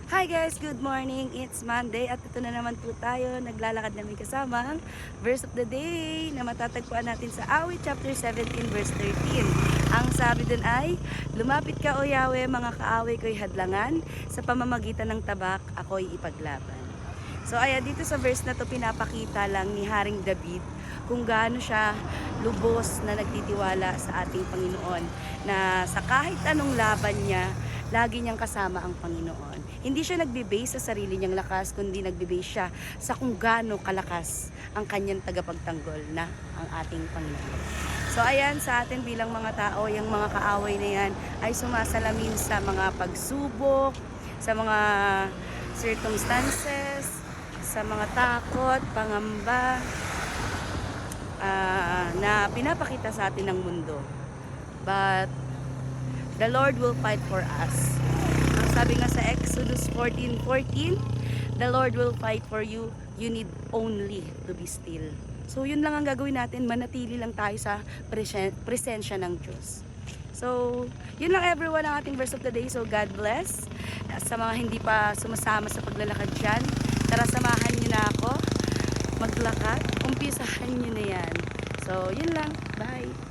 Hi guys, good morning. It's Monday at ito na naman po tayo. Naglalakad namin kasama ang verse of the day na matatagpuan natin sa Awit chapter 17 verse 13. Ang sabi dun ay, lumapit ka o Yahweh, mga kaaway ko'y hadlangan, sa pamamagitan ng tabak ako'y ipaglaban. So ayan, dito sa verse na to pinapakita lang ni Haring David kung gaano siya lubos na nagtitiwala sa ating Panginoon, na sa kahit anong laban niya, lagi niyang kasama ang Panginoon. Hindi siya nagbe-base sa sarili niyang lakas, kundi nagbe-base siya sa kung gaano kalakas ang kanyang tagapagtanggol na ang ating Panginoon. So ayan, sa atin bilang mga tao, yung mga kaaway na yan ay sumasalamin sa mga pagsubok, sa mga circumstances, sa mga takot, pangamba, na pinapakita sa atin ng mundo. But the Lord will fight for us. Ang sabi nga sa Exodus 14:14, the Lord will fight for you. You need only to be still. So yun lang ang gagawin natin, manatili lang tayo sa presensya ng Diyos. So yun lang everyone ang ating verse of the day. So God bless. Sa mga hindi pa sumasama sa paglalakad dyan, tara samahan nyo na ako maglakad. Umpisahan nyo na yan. So yun lang. Bye.